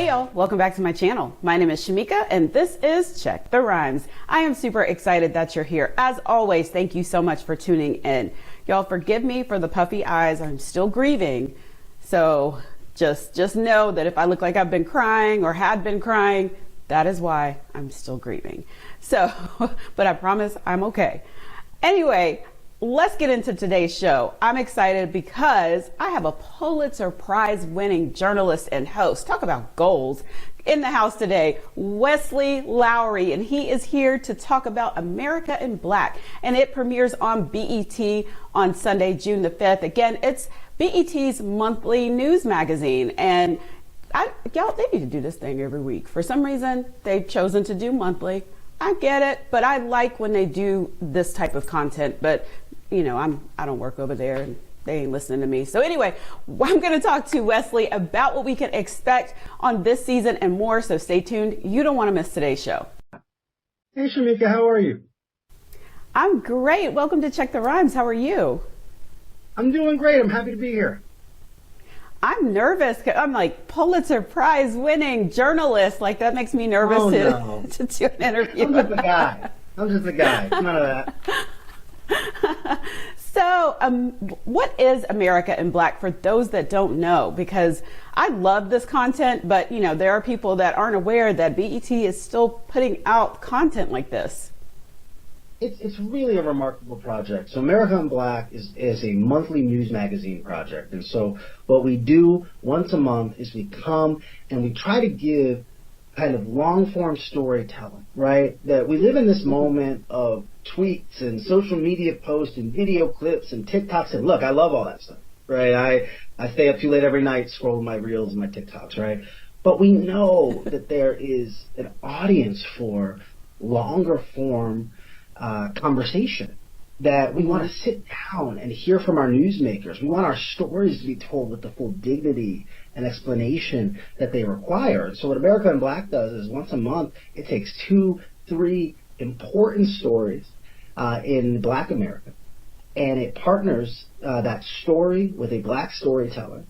Hey y'all, welcome back to my channel. My name is Shamika and this is Check the Rhymes. I am super excited that you're here. As always, thank you so much for tuning in. Y'all forgive me for the puffy eyes. I'm still grieving. So just know that if I look like I've been crying or had been crying, that is why I'm still grieving. So, but I promise I'm okay. Anyway, let's get into today's show. I'm excited because I have a Pulitzer Prize winning journalist and host. Talk about goals. In the house today, Wesley Lowery, and he is here to talk about America in Black. And it premieres on BET on Sunday, June the 5th. Again, it's BET's monthly news magazine. And y'all, they need to do this thing every week. For some reason, they've chosen to do monthly. I get it, but I like when they do this type of content. But you know, I don't work over there and they ain't listening to me. So anyway, I'm going to talk to Wesley about what we can expect on this season and more. So stay tuned. You don't want to miss today's show. Hey, Shamika, how are you? I'm great. Welcome to Check the Rhymes. How are you? I'm doing great. I'm happy to be here. I'm nervous. I'm like Pulitzer Prize winning journalist. Like that makes me nervous to do an interview. I'm just a guy. None of that. So, what is America in Black for those that don't know? Because I love this content, but you know, there are people that aren't aware that BET is still putting out content like this. It's really a remarkable project. So America in Black is a monthly news magazine project. And so what we do once a month is we come and we try to give kind of long-form storytelling, right? That we live in this moment of tweets and social media posts and video clips and TikToks. And look, I love all that stuff, right? I stay up too late every night scrolling my reels and my TikToks, right? But we know that there is an audience for longer form conversation, that we want to sit down and hear from our newsmakers. We want our stories to be told with the full dignity and explanation that they require. So what America in Black does is once a month, it takes 2-3 important stories in Black America, and it partners that story with a Black storyteller,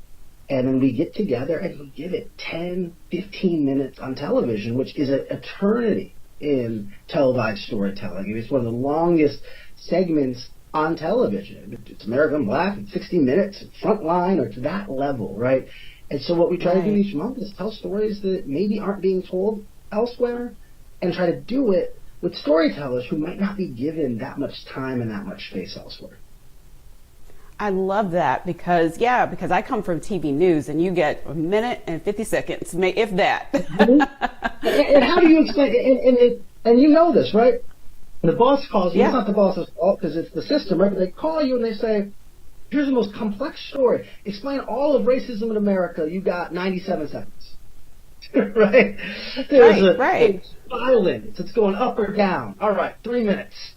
and then we get together and we give it 10-15 minutes on television, which is an eternity in televised storytelling. It's one of the longest segments on television. It's America in Black, it's 60 minutes, it's Frontline, or to that level, right? And so what we try to do each month is tell stories that maybe aren't being told elsewhere, and try to do it with storytellers who might not be given that much time and that much space elsewhere. I love that because I come from TV news and you get a minute and 50 seconds, if that. And how do you explain it? And you know this, right? The boss calls you. It's not the boss's fault because it's the system, right? But they call you and they say, here's the most complex story. Explain all of racism in America. You got 97 seconds. Right? There's violence. It's going up or down. All right, 3 minutes.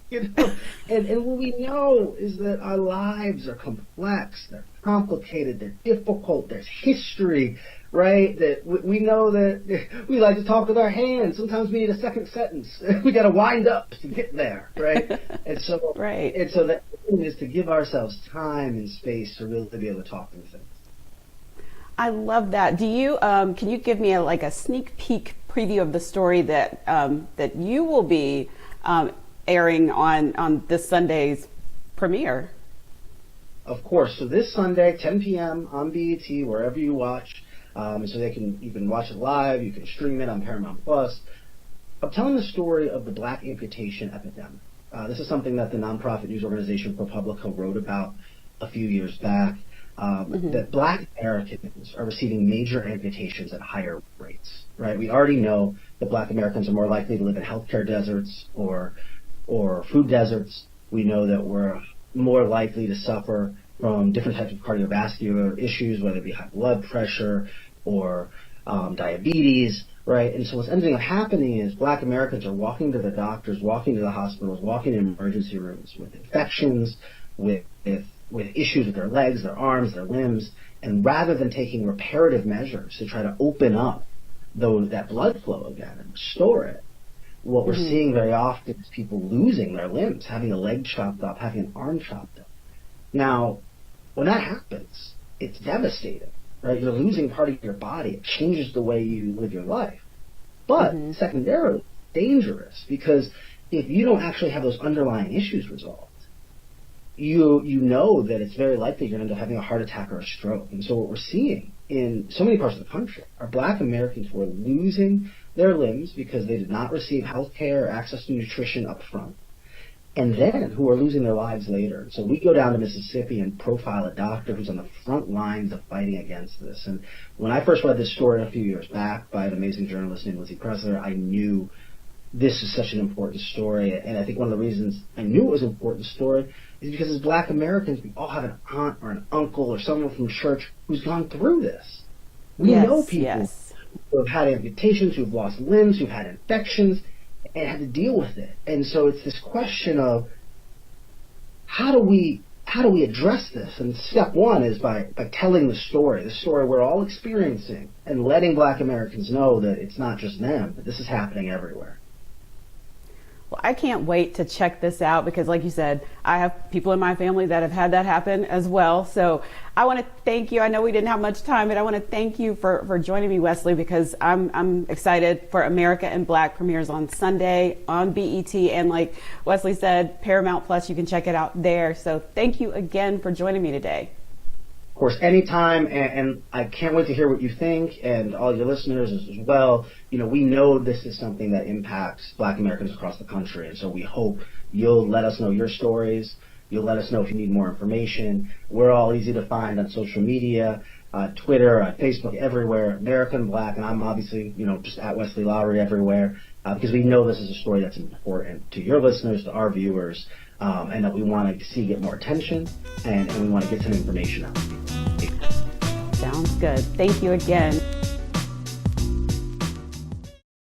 You know? And what we know is that our lives are complex. They're complicated. They're difficult. There's history, right? That we know that we like to talk with our hands. Sometimes we need a second sentence. We got to wind up to get there, right? And so, And so the aim is to give ourselves time and space to really be able to talk through things. I love that. Do you can you give me a sneak peek preview of the story that that you will be airing on this Sunday's premiere? Of course. So this Sunday, 10 p.m. on BET, wherever you watch. So you can watch it live. You can stream it on Paramount Plus. I'm telling the story of the Black amputation epidemic. This is something that the nonprofit news organization ProPublica wrote about a few years back. That Black Americans are receiving major amputations at higher rates. Right? We already know that Black Americans are more likely to live in healthcare deserts or food deserts. We know that we're more likely to suffer from different types of cardiovascular issues, whether it be high blood pressure or diabetes, right? And so what's ending up happening is Black Americans are walking to the doctors, walking to the hospitals, walking in emergency rooms with infections, with issues with their legs, their arms, their limbs, and rather than taking reparative measures to try to open up that blood flow again and restore it, what we're seeing very often is people losing their limbs, having a leg chopped off, having an arm chopped off. Now, when that happens, it's devastating, right? You're losing part of your body. It changes the way you live your life. But secondarily, dangerous, because if you don't actually have those underlying issues resolved, you know that it's very likely you're going to end up having a heart attack or a stroke. And so what we're seeing in so many parts of the country are Black Americans who are losing their limbs because they did not receive health care or access to nutrition up front, and then who are losing their lives later. So we go down to Mississippi and profile a doctor who's on the front lines of fighting against this. And when I first read this story a few years back by an amazing journalist named Lizzie Pressler, I knew this is such an important story. And I think one of the reasons I knew it was an important story is because as Black Americans, we all have an aunt or an uncle or someone from church who's gone through this. We know people who have had amputations, who've lost limbs, who've had infections, and had to deal with it. And so it's this question of how do we address this? And step one is by telling the story we're all experiencing, and letting Black Americans know that it's not just them, but this is happening everywhere. Well, I can't wait to check this out because, like you said, I have people in my family that have had that happen as well. So I want to thank you. I know we didn't have much time, but I want to thank you for joining me, Wesley, because I'm excited for America in Black premieres on Sunday on BET. And like Wesley said, Paramount Plus, you can check it out there. So thank you again for joining me today. Of course, anytime, and I can't wait to hear what you think, and all your listeners as well. You know, we know this is something that impacts Black Americans across the country, and so we hope you'll let us know your stories. You'll let us know if you need more information. We're all easy to find on social media, Twitter, Facebook, everywhere, American Black, and I'm obviously, just at Wesley Lowery everywhere, because we know this is a story that's important to your listeners, to our viewers, and that we want to see get more attention, and we want to get some information out. Sounds good. Thank you again.